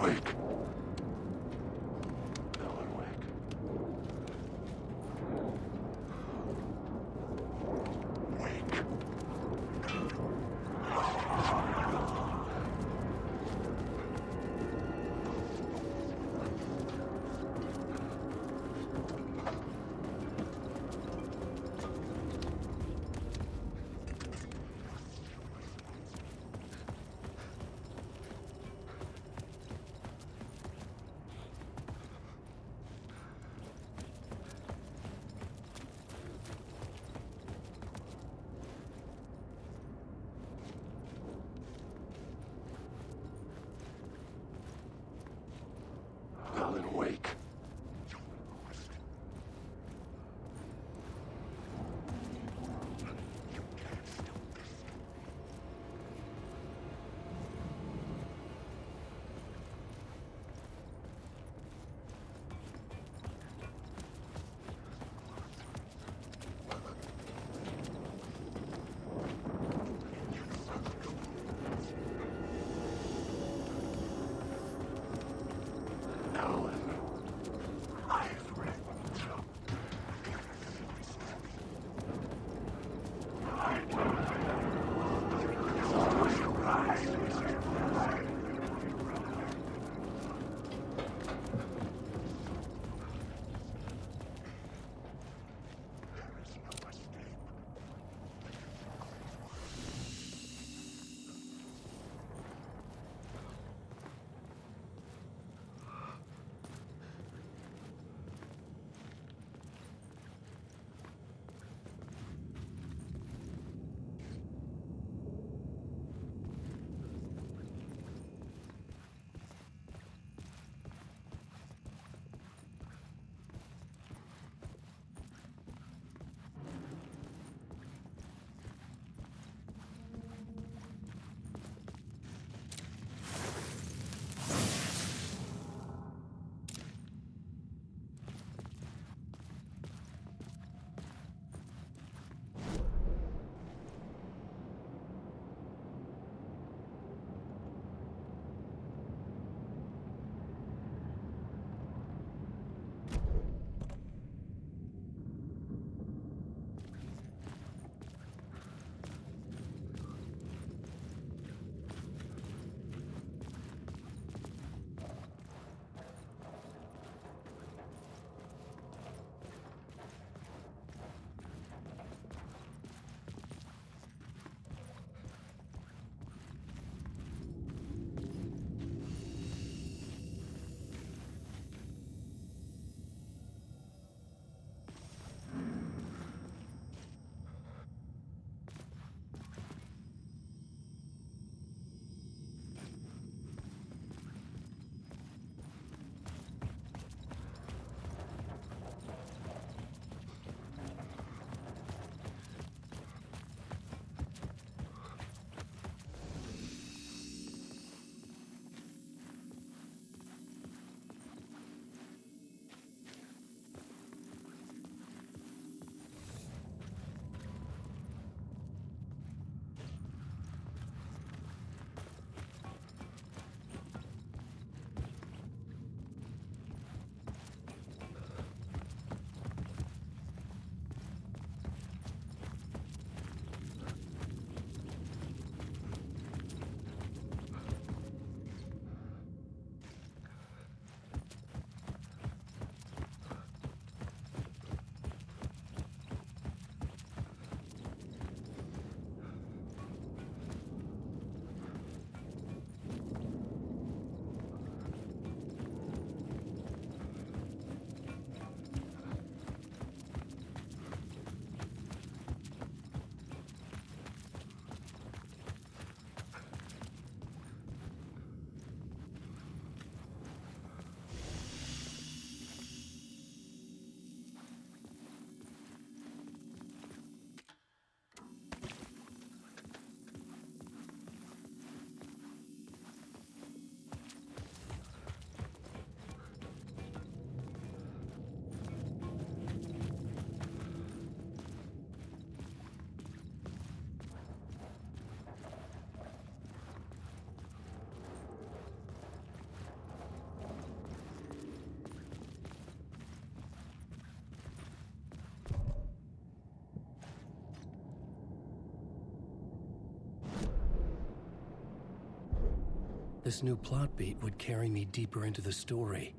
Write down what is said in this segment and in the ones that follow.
Wake. No one wake. Wake. This new plot beat would carry me deeper into the story.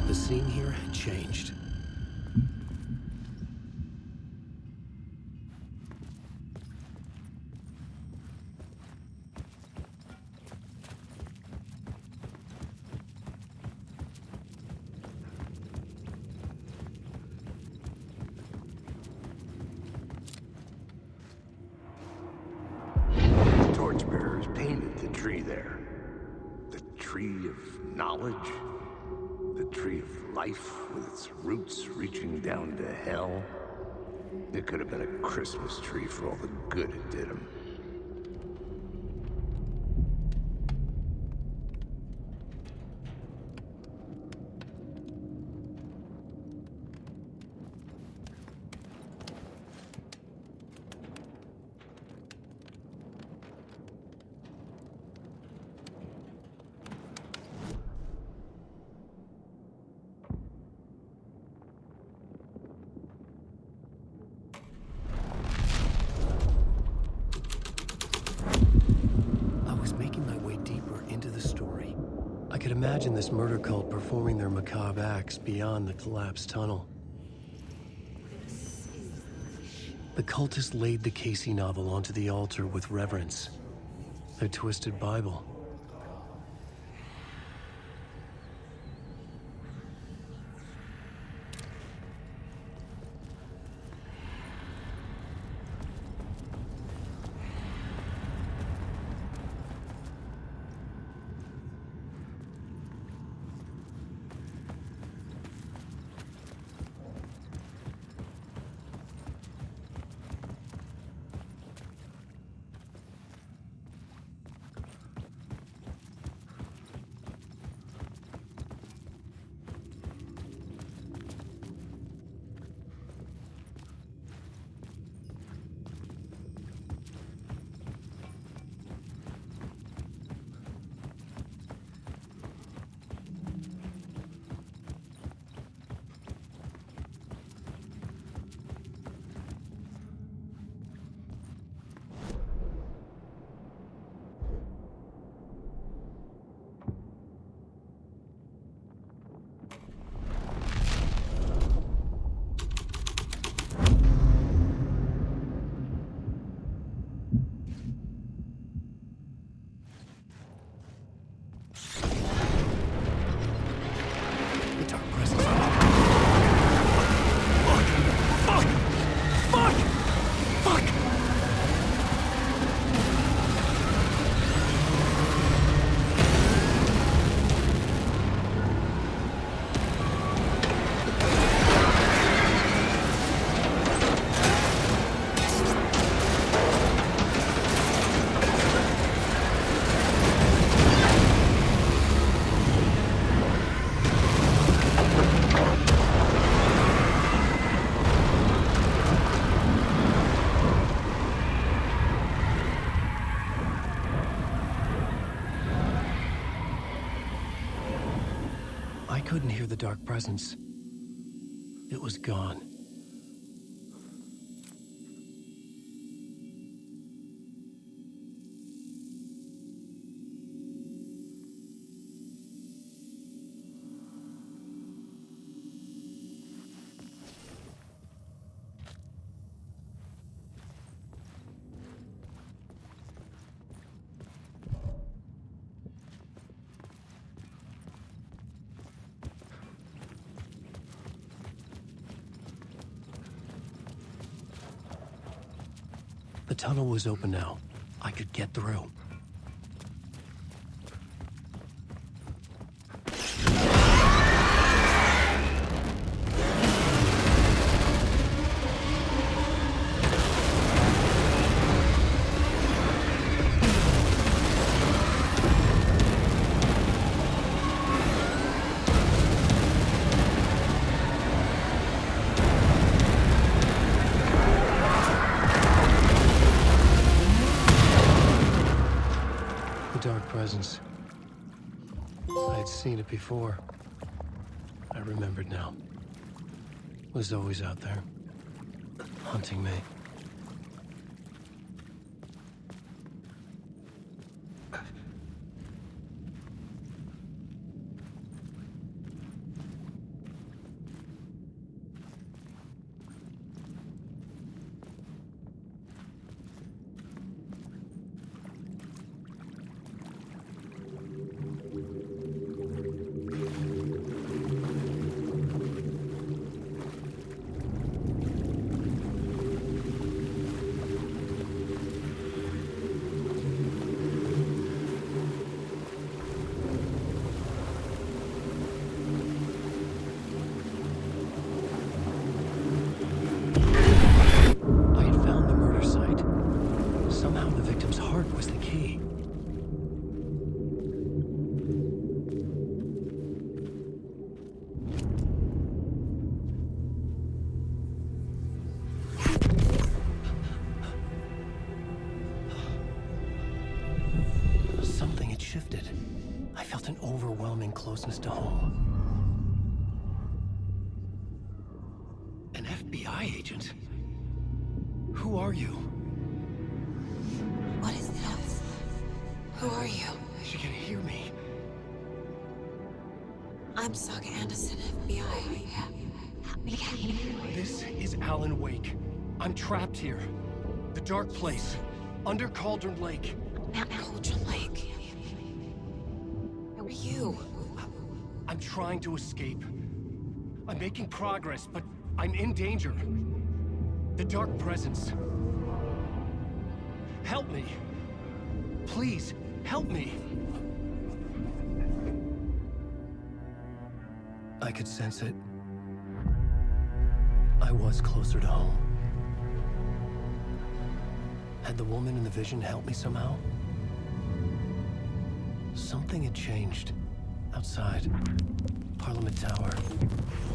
The scene here had changed. The torchbearers painted the tree there. The tree of knowledge. The tree of life with its roots reaching down to hell. It could have been a Christmas tree for all the good it did him. I could imagine this murder cult performing their macabre acts beyond the collapsed tunnel. The cultists laid the Casey novel onto the altar with reverence. Their twisted Bible. I couldn't hear the dark presence. It was gone. The tunnel was open now. I could get through. presence. I'd seen it before. I remembered now. It was always out there, hunting me. Something had shifted. I felt an overwhelming closeness to home. An FBI agent? Who are you? What is this? Who are you? She can hear me. I'm Saga Anderson, FBI. Help me get here. This is Alan Wake. I'm trapped here. The dark place. Under Cauldron Lake. Mount Cauldron Lake. Who are you? I'm trying to escape. I'm making progress, but I'm in danger. The dark presence. Help me. Please, help me. I could sense it. I was closer to home. Had the woman in the vision helped me somehow? Something had changed. Outside. Parliament Tower.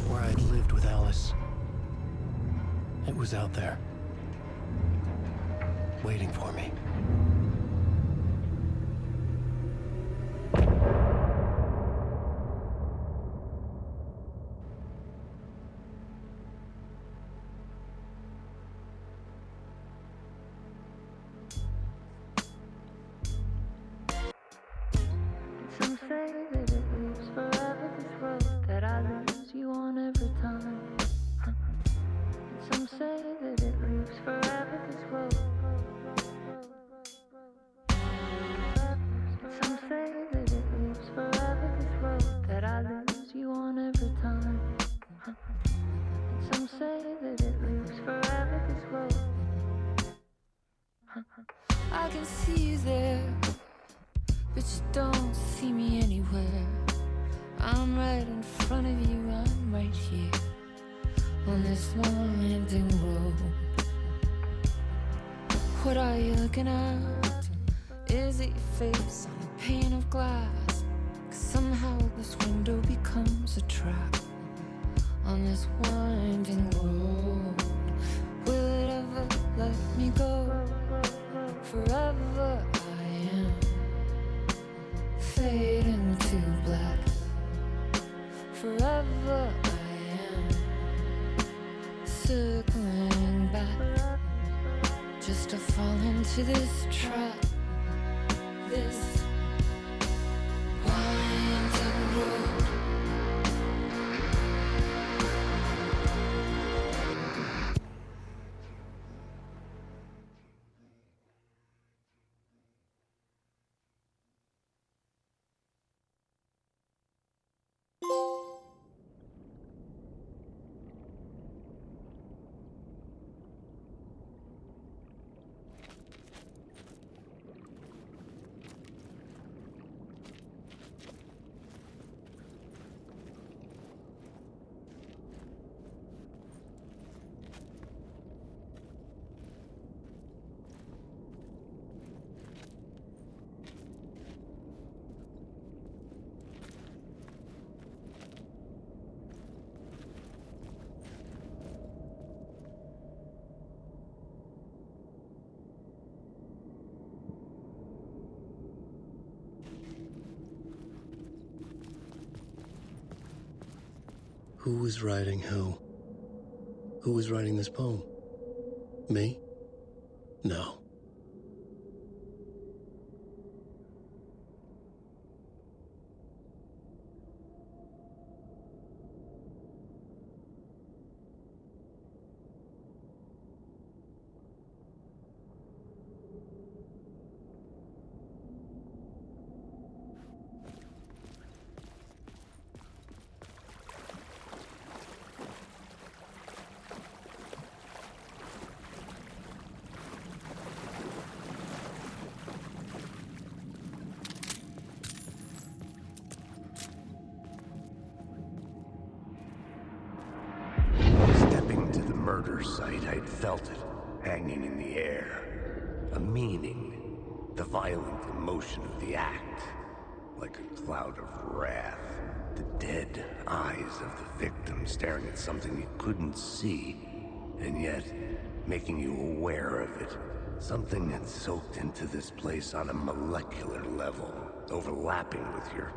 Where I'd lived with Alice. It was out there. Waiting for me. Some say that it lives forever, this road that I lose you on every time. Some say that it lives forever, this road. Some say that it lives forever, this road that I lose you on every time. Some say that it lives forever, this road. I can see you there, but you don't see me anywhere. I'm right in front of you, I'm right here on this winding road. What are you looking at? Is it your face on a pane of glass? 'Cause somehow this window becomes a trap on this winding road. Will it ever let me go? Forever I am fading to black. Forever I am circling back, just to fall into this trap, this winding road. Who was writing who? Who was writing this poem? Me? No. Stepping to the murder site, I'd felt it, hanging in the air. A meaning, the violent emotion of the act, like a cloud of wrath. The dead eyes of the victim staring at something you couldn't see, and yet making you aware of it. Something had soaked into this place on a molecular level, overlapping with your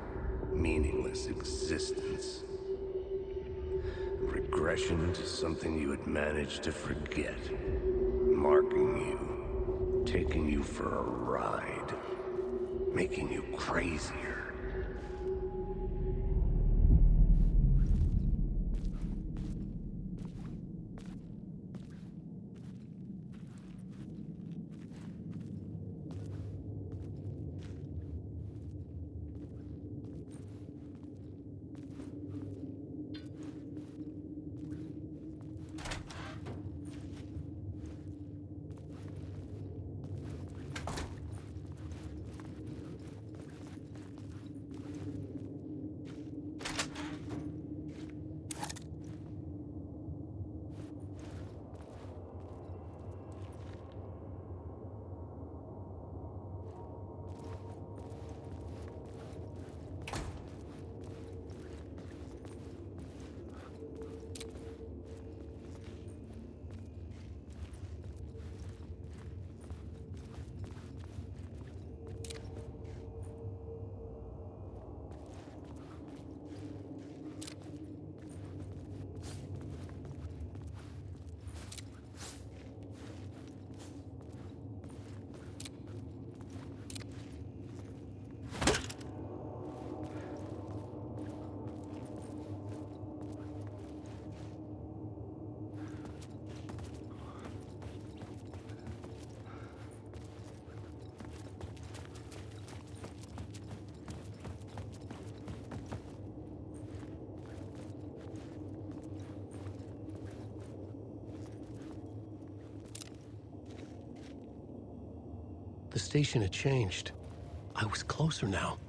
meaningless existence. Regression to something you had managed to forget. Marking you, taking you for a ride, making you crazier. The station had changed. I was closer now.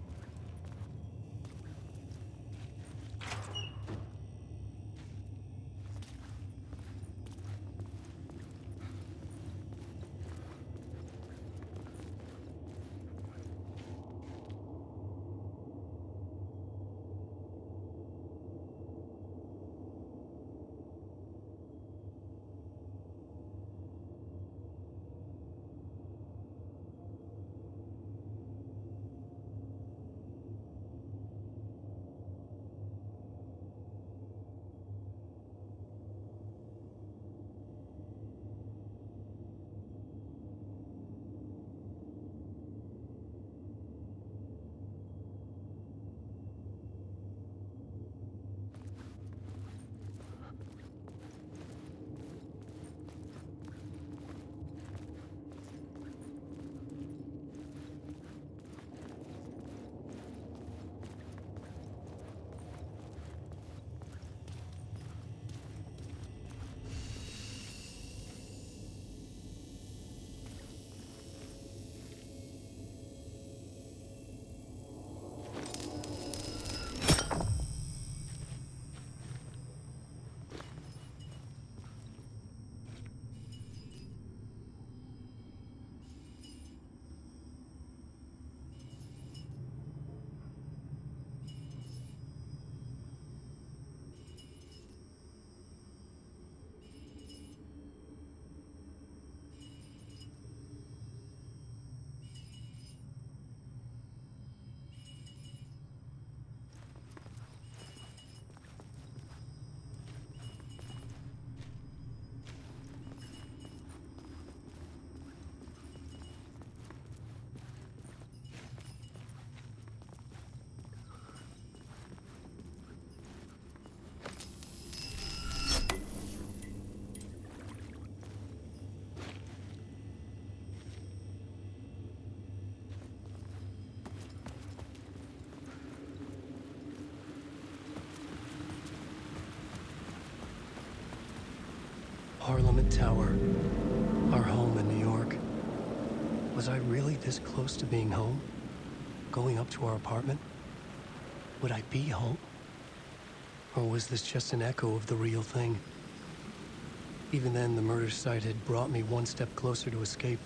Parliament Tower, our home in New York. Was I really this close to being home? Going up to our apartment? Would I be home? Or was this just an echo of the real thing? Even then, the murder site had brought me one step closer to escape.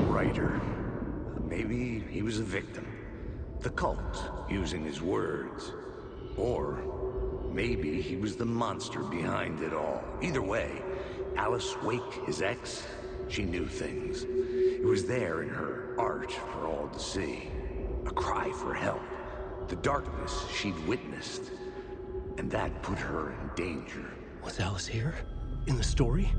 Writer. Maybe he was a victim. The cult, using his words. Or maybe he was the monster behind it all. Either way, Alice Wake, his ex, she knew things. It was there in her art for all to see. A cry for help. The darkness she'd witnessed. And that put her in danger. Was Alice here? In the story?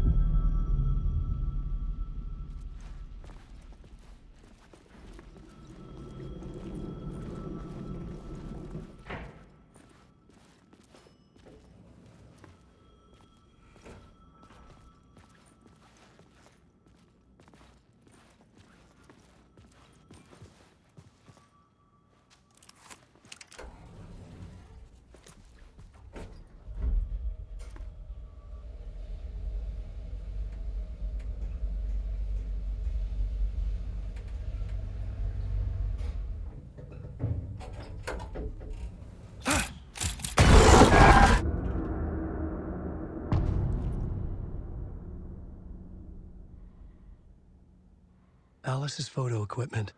Alice's photo equipment,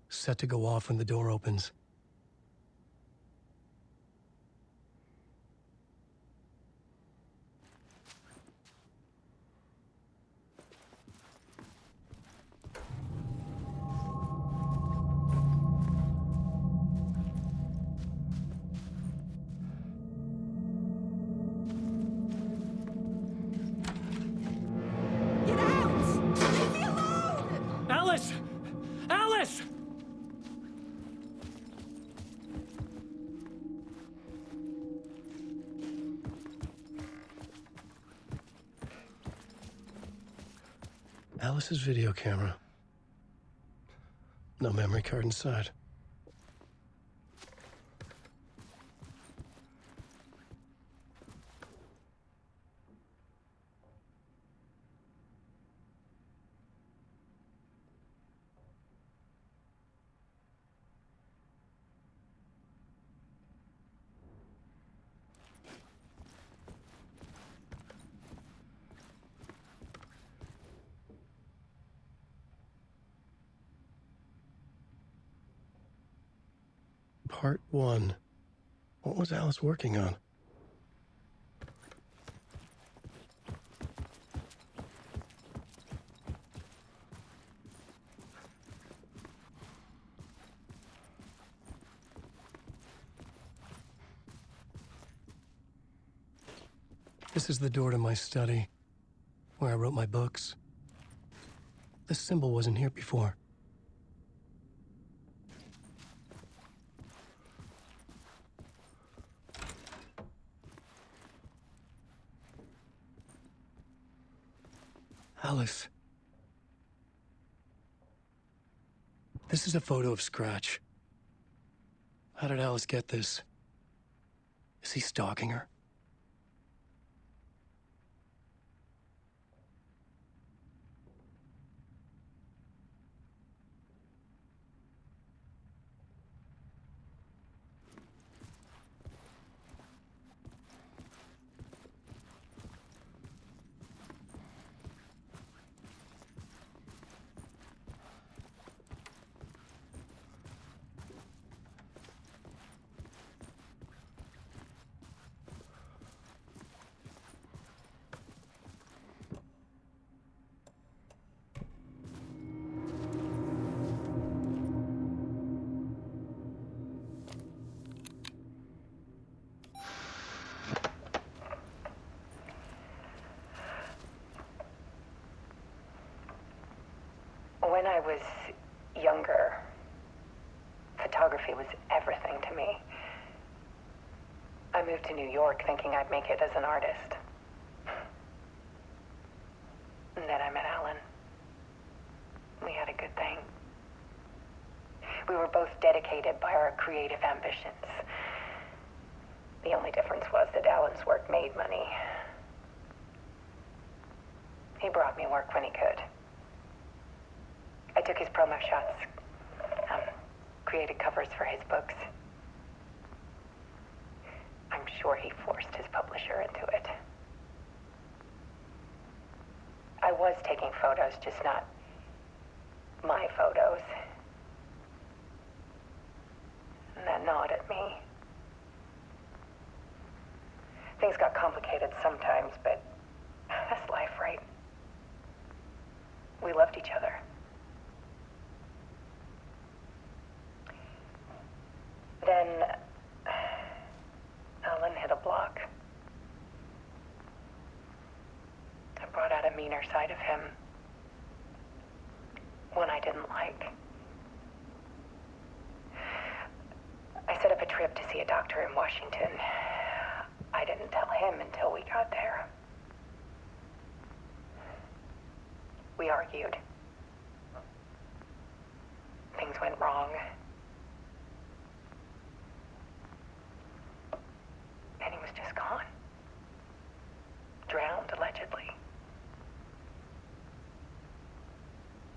set to go off when the door opens. Get out! Leave me alone! Alice! Alice! Alice's video camera. No memory card inside. Part 1. What was Alice working on? This is the door to my study, where I wrote my books. This symbol wasn't here before. Alice. This is a photo of Scratch. How did Alice get this? Is he stalking her? moved to New York thinking I'd make it as an artist. And then I met Alan. We had a good thing. We were both dedicated by our creative ambitions. The only difference was that Alan's work made money. He brought me work when he could. I took his promo shots, created covers for his books. I'm sure he forced his publisher into it. I was taking photos, just not my photos. And that gnawed at me. Things got complicated sometimes, but that's life, right? We loved each other. Then Alan hit a block. I brought out a meaner side of him. One I didn't like. I set up a trip to see a doctor in Washington. I didn't tell him until we got there. We argued. Things went wrong. And he was just gone. Drowned, allegedly.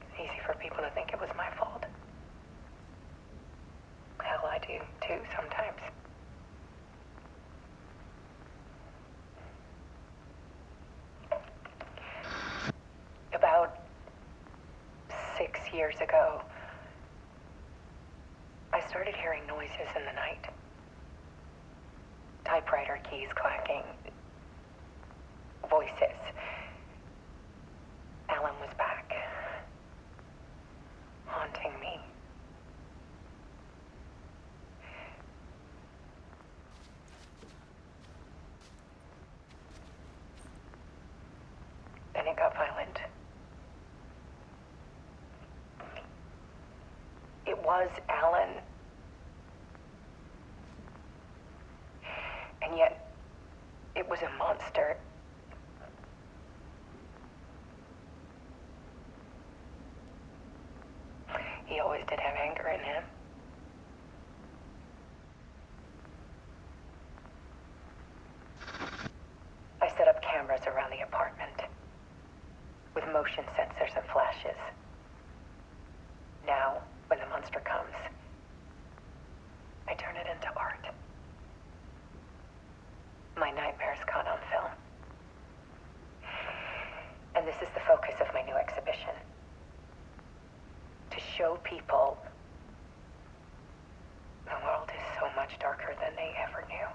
It's easy for people to think it was my fault. Hell, I do too sometimes. About 6 years ago, I started hearing noises in the night. Typewriter keys clacking. Voices. Alan was back. Haunting me. Then it got violent. It was Alan. And yet, it was a monster. He always did have anger in him. I set up cameras around the apartment with motion sensors and flashes. Now, when the monster comes, I turn it into art. My nightmares caught on film. And this is the focus of my new exhibition. To show people the world is so much darker than they ever knew.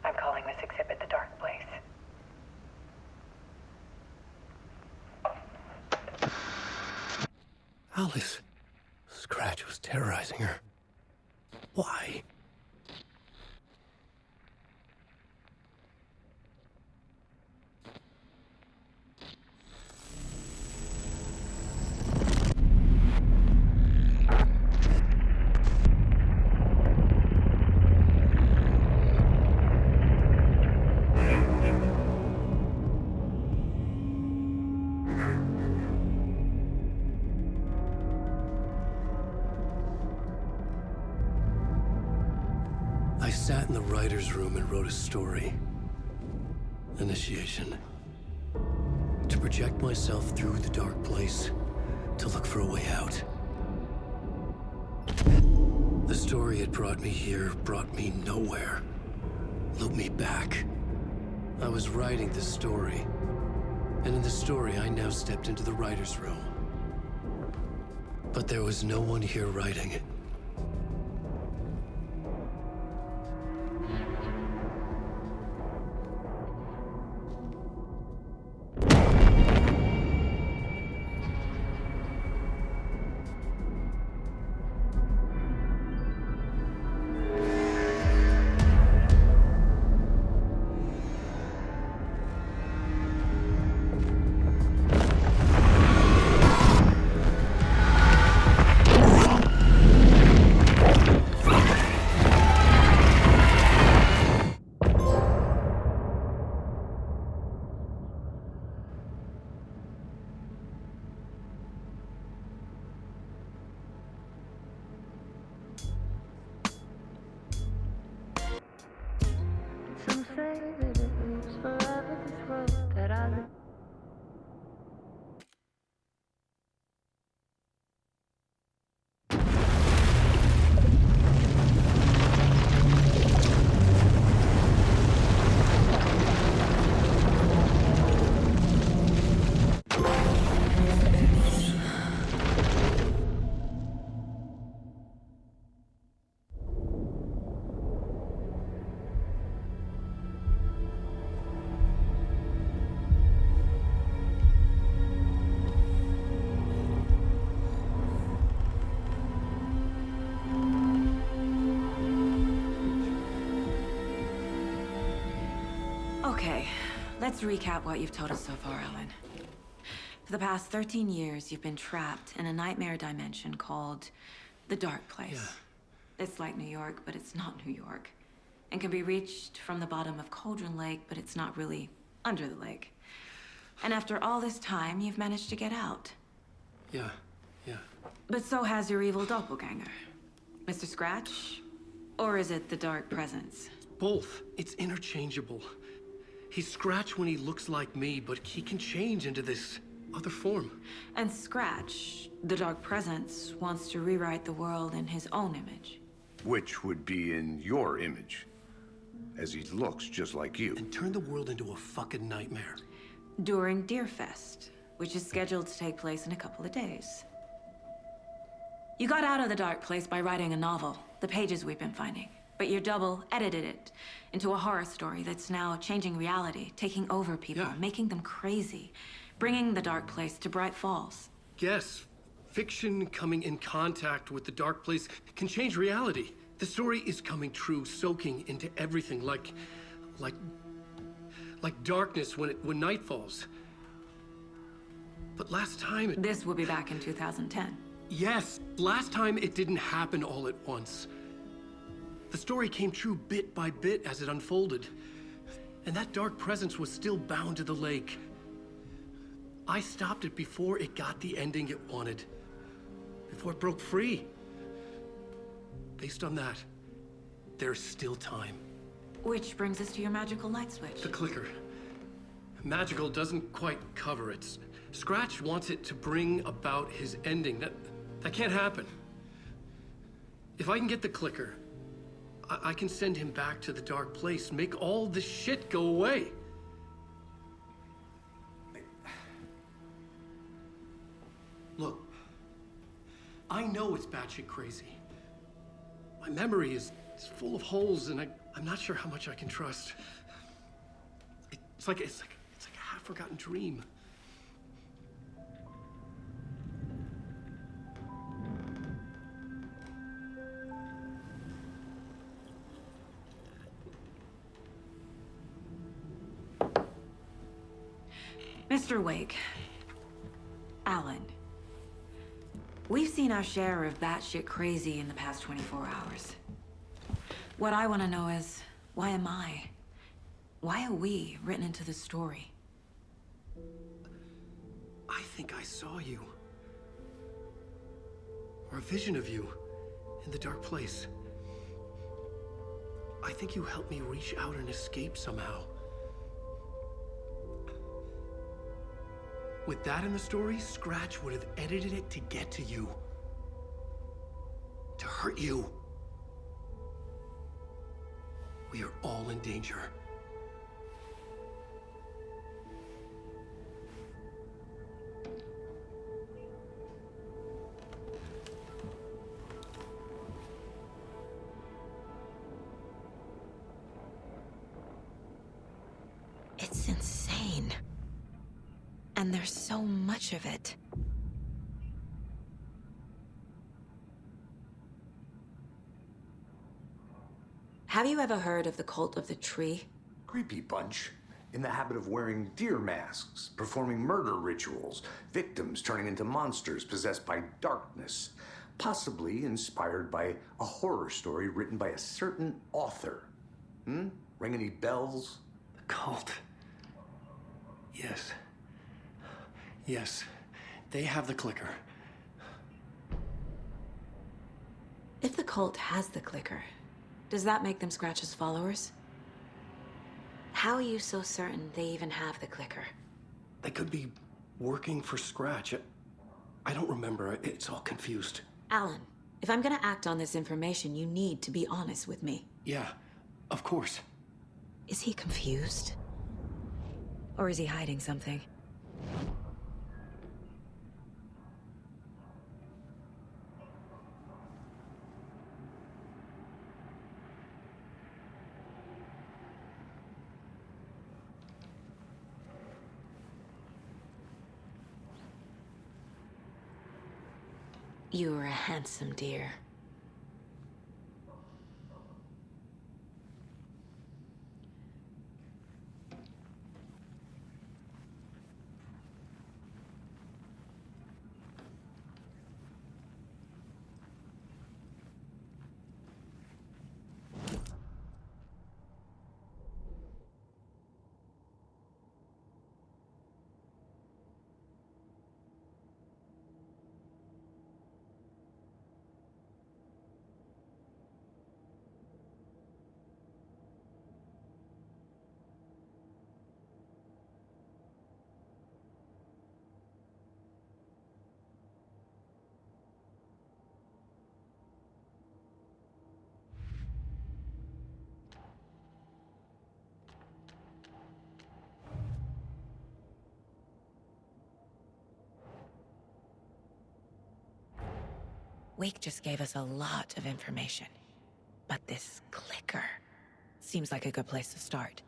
I'm calling this exhibit The Dark Place. Alice. Scratch was terrorizing her. Why? I sat in the writer's room and wrote a story. Initiation. To project myself through the dark place, to look for a way out. The story had brought me here, brought me nowhere. Looped me back. I was writing the story. And in the story, I now stepped into the writer's room. But there was no one here writing it. Okay, let's recap what you've told us so far, Alan. For the past 13 years, you've been trapped in a nightmare dimension called the Dark Place. Yeah. It's like New York, but it's not New York. And can be reached from the bottom of Cauldron Lake, but it's not really under the lake. And after all this time, you've managed to get out. Yeah. But so has your evil doppelganger. Mr. Scratch? Or is it the Dark Presence? Both. It's interchangeable. He's Scratch when he looks like me, but he can change into this other form. And Scratch, the Dark Presence, wants to rewrite the world in his own image. Which would be in your image, as he looks just like you. And turn the world into a fucking nightmare. During Deerfest, which is scheduled to take place in a couple of days. You got out of the Dark Place by writing a novel, the pages we've been finding. But your double edited it into a horror story that's now changing reality, taking over people, making them crazy, bringing the Dark Place to Bright Falls. Yes, fiction coming in contact with the Dark Place can change reality. The story is coming true, soaking into everything, like darkness when night falls. But last time This will be back in 2010. Yes, last time it didn't happen all at once. The story came true bit by bit as it unfolded. And that dark presence was still bound to the lake. I stopped it before it got the ending it wanted. Before it broke free. Based on that, there's still time. Which brings us to your magical light switch. The clicker. Magical doesn't quite cover it. Scratch wants it to bring about his ending. That can't happen. If I can get the clicker, I can send him back to the Dark Place, make all this shit go away. Look, I know it's batshit crazy. My memory is full of holes, and I'm not sure how much I can trust. It's like a half-forgotten dream. Mr. Wake, Alan, we've seen our share of batshit crazy in the past 24 hours. What I want to know is, why am I? Why are we written into the story? I think I saw you. Or a vision of you in the Dark Place. I think you helped me reach out and escape somehow. With that in the story, Scratch would have edited it to get to you. To hurt you. We are all in danger. It's insane. And there's so much of it. Have you ever heard of the cult of the tree? Creepy bunch. In the habit of wearing deer masks, performing murder rituals, victims turning into monsters possessed by darkness. Possibly inspired by a horror story written by a certain author. Ring any bells? The cult. Yes. Yes. They have the clicker. If the cult has the clicker, does that make them Scratch's followers? How are you so certain they even have the clicker? They could be working for Scratch. I don't remember. It's all confused. Alan, if I'm gonna act on this information, you need to be honest with me. Yeah, of course. Is he confused? Or is he hiding something? You are a handsome deer. Wake just gave us a lot of information. But this clicker seems like a good place to start.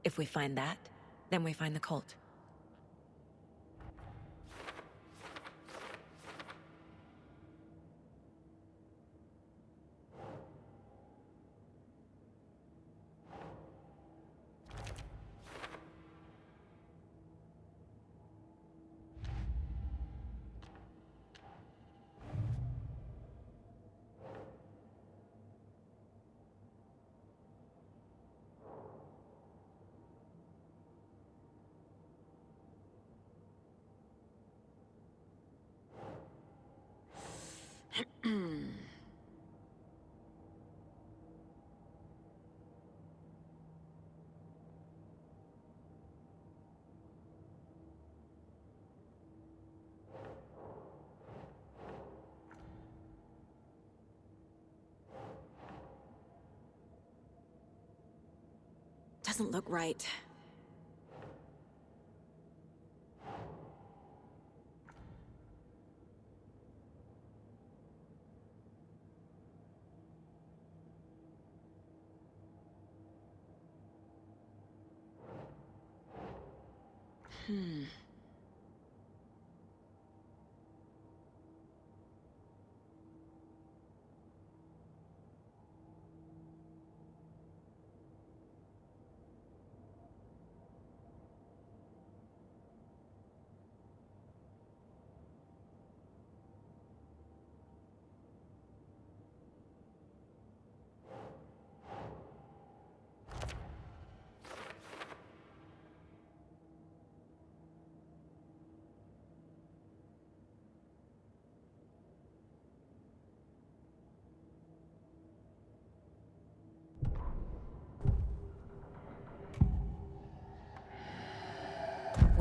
If we find that, then we find the cult. Doesn't look right.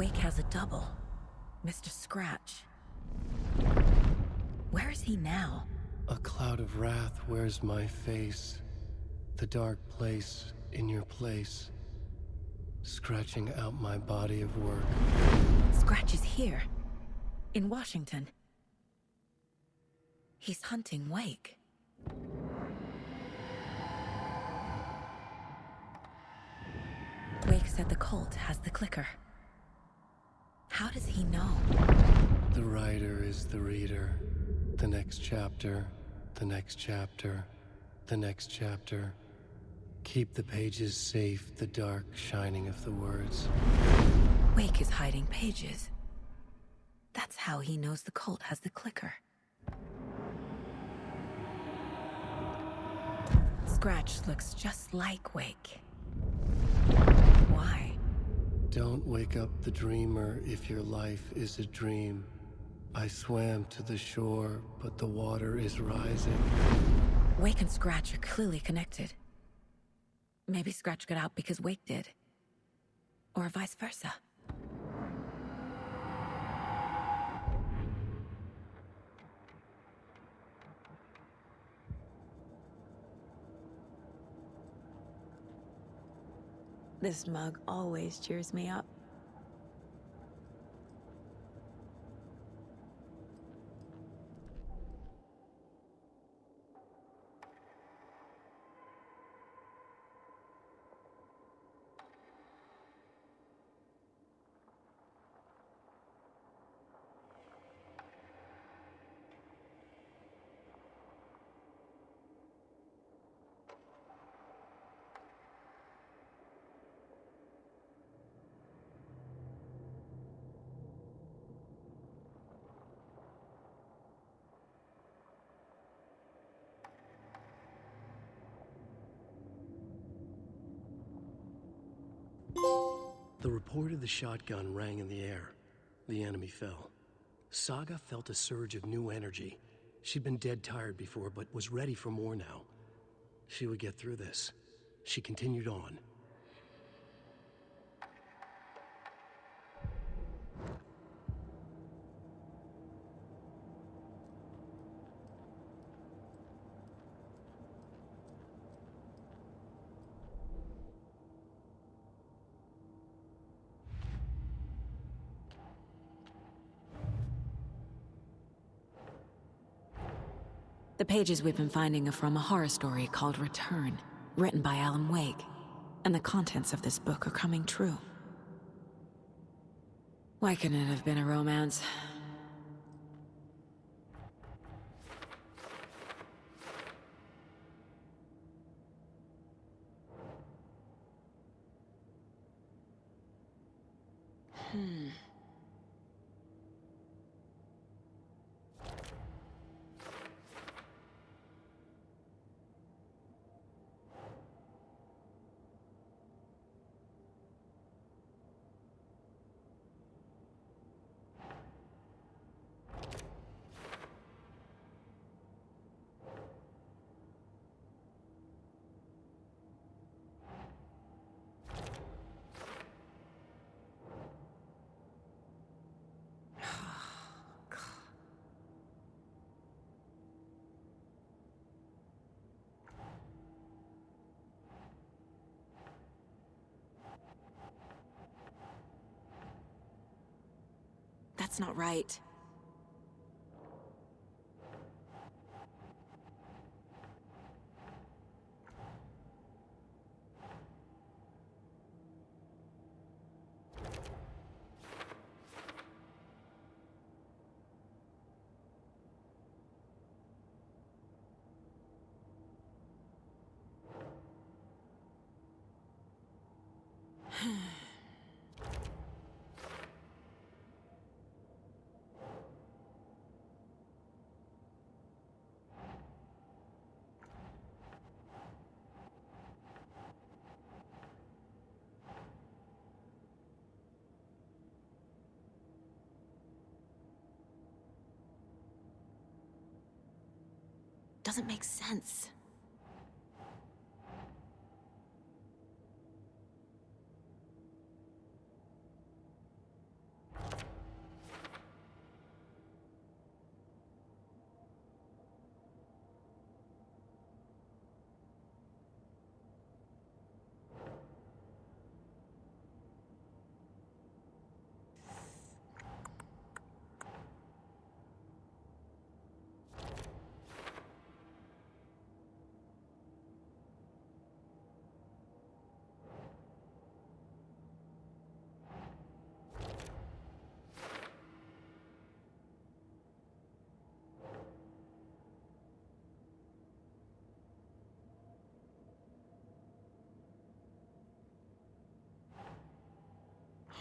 Wake has a double. Mr. Scratch. Where is he now? A cloud of wrath wears my face. The dark place in your place. Scratching out my body of work. Scratch is here. In Washington. He's hunting Wake. Wake said the cult has the clicker. How does he know? The writer is the reader. The next chapter, the next chapter, the next chapter. Keep the pages safe, the dark shining of the words. Wake is hiding pages. That's how he knows the cult has the clicker. Scratch looks just like Wake. Why? Don't wake up the dreamer if your life is a dream. I swam to the shore, but the water is rising. Wake and Scratch are clearly connected. Maybe Scratch got out because Wake did. Or vice versa. This mug always cheers me up. The report of the shotgun rang in the air. The enemy fell. Saga felt a surge of new energy. She'd been dead tired before, but was ready for more now. She would get through this. She continued on. The pages we've been finding are from a horror story called Return, written by Alan Wake. And the contents of this book are coming true. Why couldn't it have been a romance? That's not right. Doesn't make sense.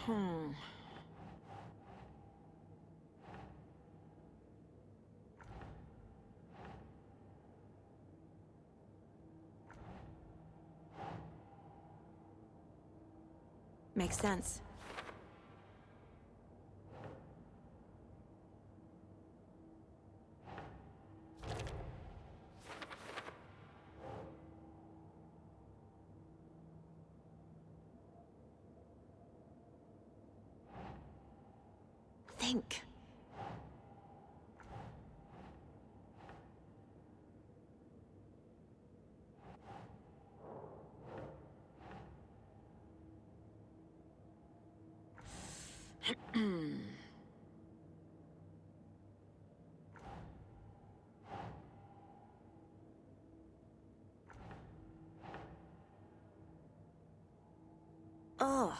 Hmm. Makes sense. Think. Ugh.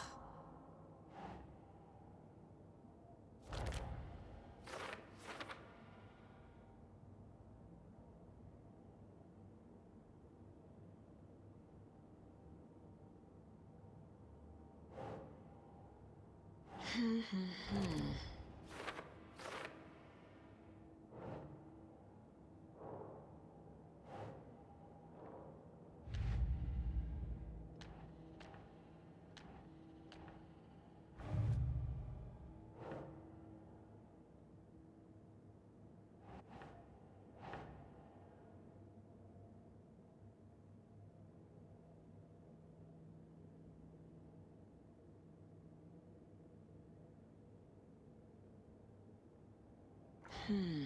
Hmm.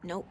Nope.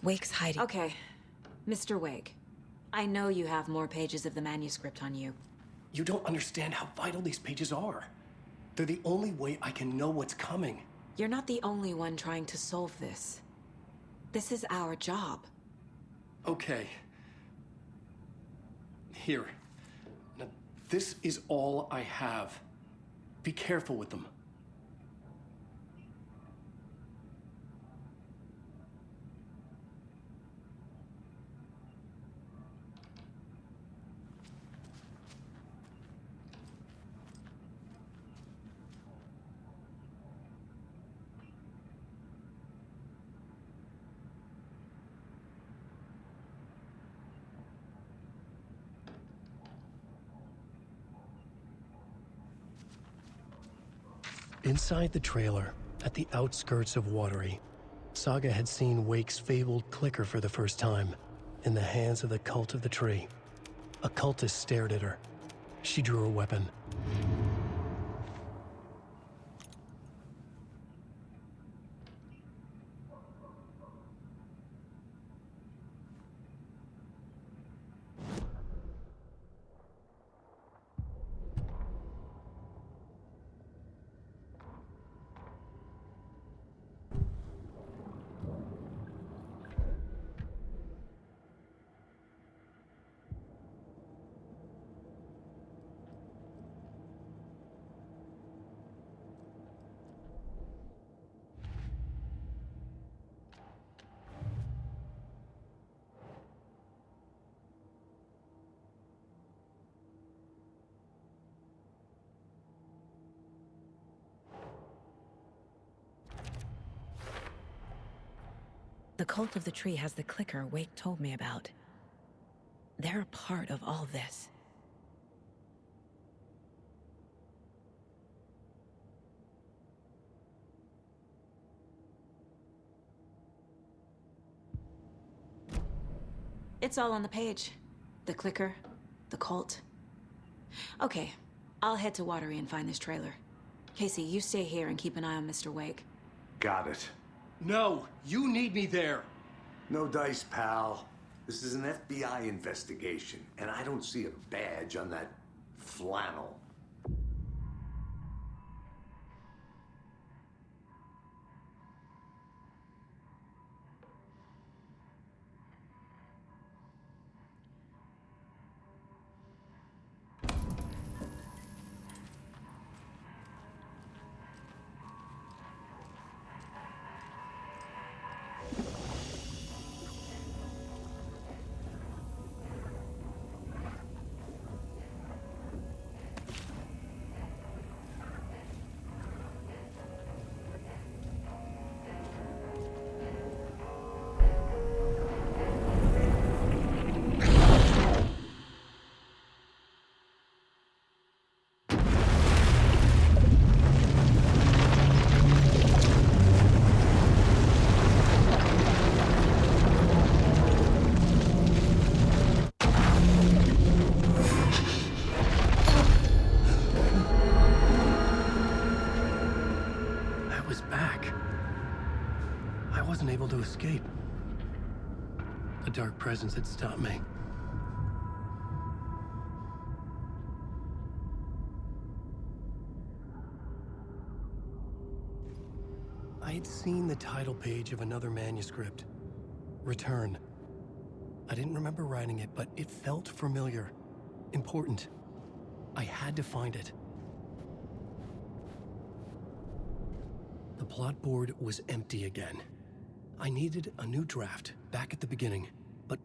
Wake's hiding. Okay. Mr. Wake, I know you have more pages of the manuscript on you. You don't understand how vital these pages are. They're the only way I can know what's coming. You're not the only one trying to solve this. This is our job. Okay. Here. Now, this is all I have. Be careful with them. Inside the trailer, at the outskirts of Watery, Saga had seen Wake's fabled clicker for the first time, in the hands of the Cult of the Tree. A cultist stared at her. She drew a weapon. The Cult of the Tree has the clicker Wake told me about. They're a part of all this. It's all on the page. The clicker, the cult. Okay, I'll head to Watery and find this trailer. Casey, you stay here and keep an eye on Mr. Wake. Got it. No, you need me there. No dice, pal. This is an FBI investigation, and I don't see a badge on that flannel. To escape. A dark presence had stopped me. I had seen the title page of another manuscript. Return. I didn't remember writing it, but it felt familiar. Important. I had to find it. The plot board was empty again. I needed a new draft, back at the beginning, but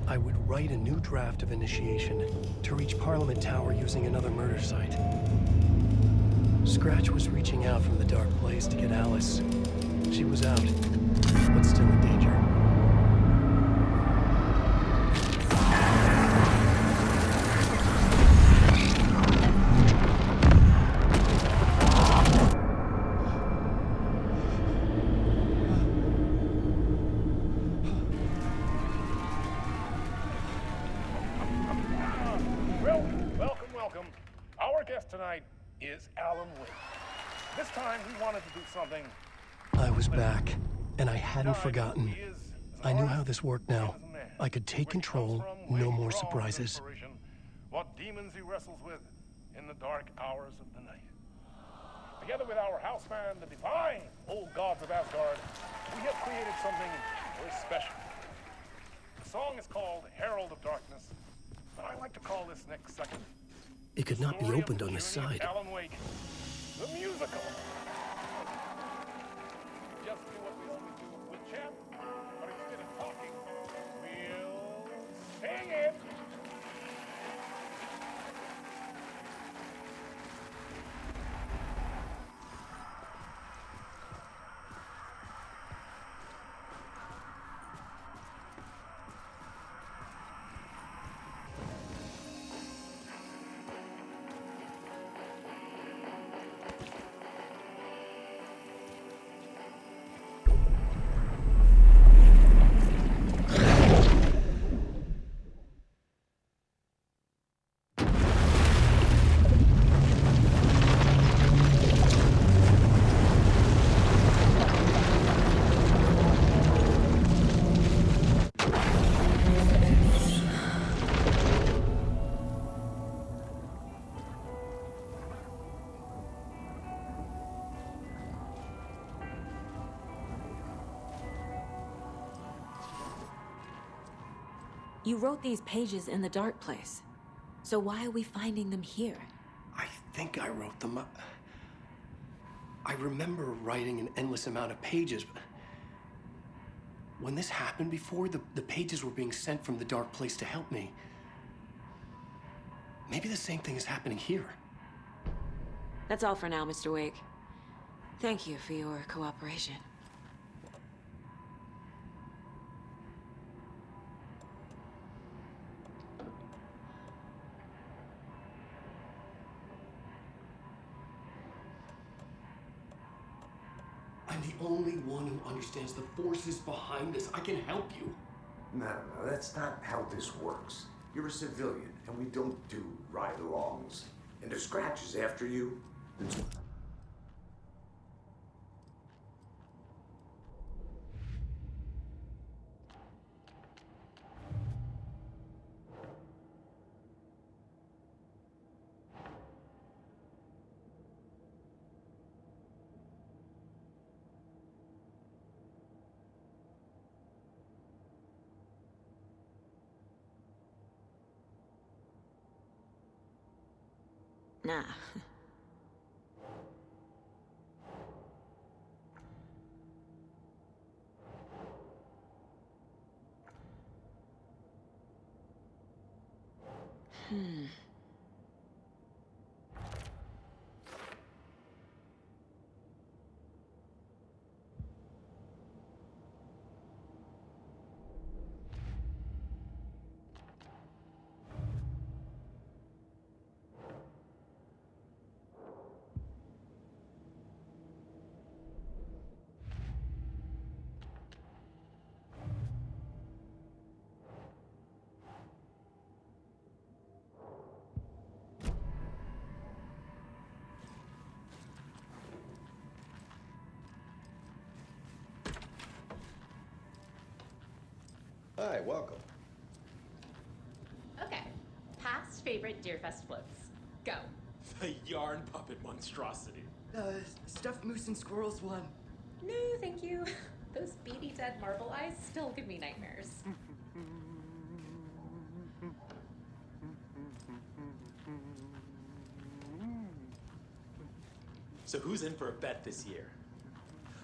I would write a new draft of initiation to reach Parliament Tower using another murder site. Scratch was reaching out from the dark place to get Alice. She was out, but still in danger. Welcome. Our guest tonight is Alan Wake. This time he wanted to do something. I was back, and I hadn't forgotten. I knew how this worked now. I could take control, no more surprises. What demons he wrestles with in the dark hours of the night. Together with our houseman, the divine old gods of Asgard, we have created something very special. The song is called Herald of Darkness, but I like to call this next second It could not be opened on the side. Alan Wake, the musical. Just do what we always do with Champ, but instead of talking, we'll sing it. You wrote these pages in the dark place. So why are we finding them here? I think I wrote them up. I remember writing an endless amount of pages, but when this happened before, the pages were being sent from the dark place to help me. Maybe the same thing is happening here. That's all for now, Mr. Wake. Thank you for your cooperation. the only one who understands the forces behind this. I can help you. No, that's not how this works. You're a civilian, and we don't do ride-alongs. And if Scratch is after you, then... Nah. Hi, welcome. Okay, past favorite Deerfest floats. Go. The yarn puppet monstrosity. Stuffed moose and squirrels one. No, thank you. Those beady dead marble eyes still give me nightmares. So who's in for a bet this year?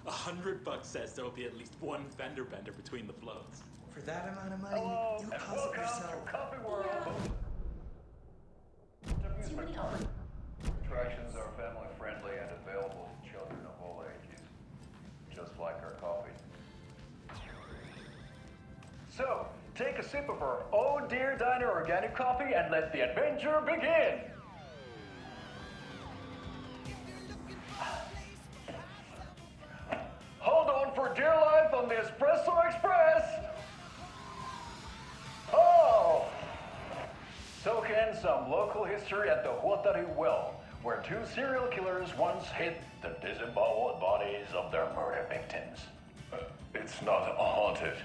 $100 says there'll be at least one fender bender between the floats. For that amount of money, Hello, you'll and cause it welcome yourself. to Coffee World. Too many Attractions are family friendly and available to children of all ages, just like our coffee. So, take a sip of our Oh Dear Diner organic coffee and let the adventure begin! Hold on for dear life on the Espresso Express! Oh! Soak in some local history at the Huatari Well, where two serial killers once hid the disemboweled bodies of their murder victims. It's not haunted.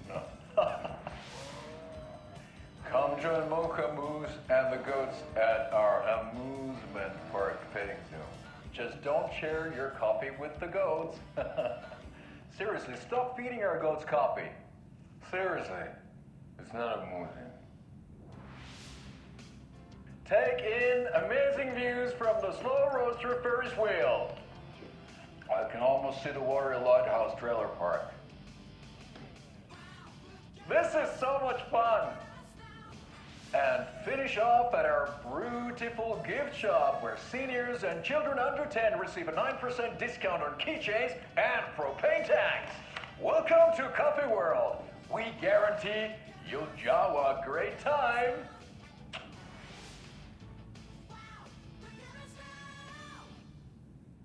No. Come join Mocha Moose and the goats at our amusement park petting zoo. Just don't share your coffee with the goats. Seriously, stop feeding our goats coffee. Seriously, it's not amusing. Take in amazing views from the Slow Roaster Ferris wheel. I can almost see the Watery Lighthouse trailer park. This is so much fun! And finish off at our beautiful gift shop where seniors and children under 10 receive a 9% discount on keychains and propane tanks. Welcome to Coffee World. We guarantee you'll jaw a great time.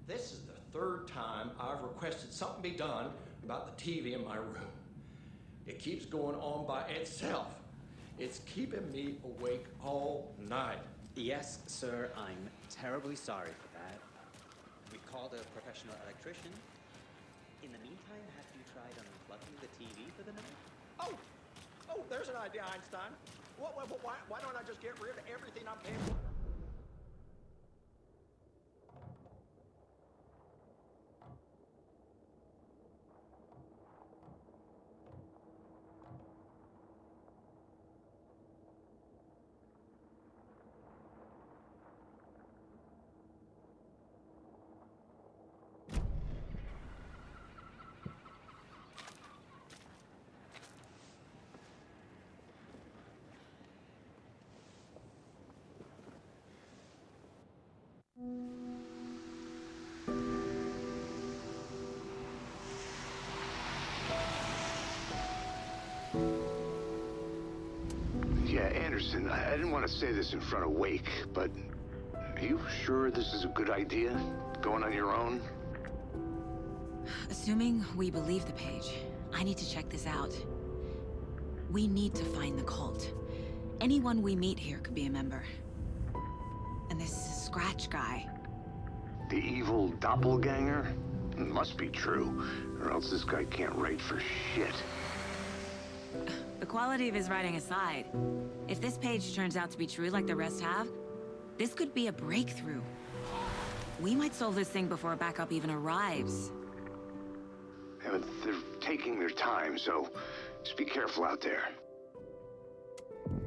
This is the third time I've requested something be done about the TV in my room. It keeps going on by itself. It's keeping me awake all night. Yes, sir, I'm terribly sorry for that. We called a professional electrician. In the meantime, have you tried unplugging the TV for the night? Oh, there's an idea, Einstein. Why don't I just get rid of everything I'm paying for? Yeah, Anderson, I didn't want to say this in front of Wake, but are you sure this is a good idea? Going on your own? Assuming we believe the page, I need to check this out. We need to find the cult. Anyone we meet here could be a member. And this Scratch guy. The evil doppelganger? Must be true, or else this guy can't write for shit. The quality of his writing aside, if this page turns out to be true like the rest have, this could be a breakthrough. We might solve this thing before backup even arrives. Yeah, but they're taking their time, so just be careful out there.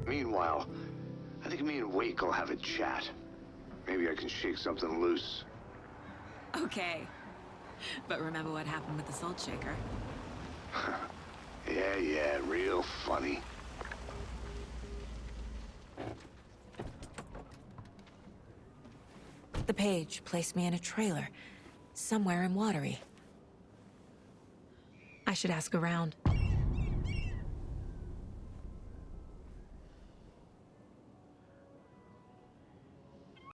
Meanwhile, I think me and Wake will have a chat. Maybe I can shake something loose. Okay. But remember what happened with the Salt Shaker? Yeah, real funny. The page placed me in a trailer, somewhere in Watery. I should ask around.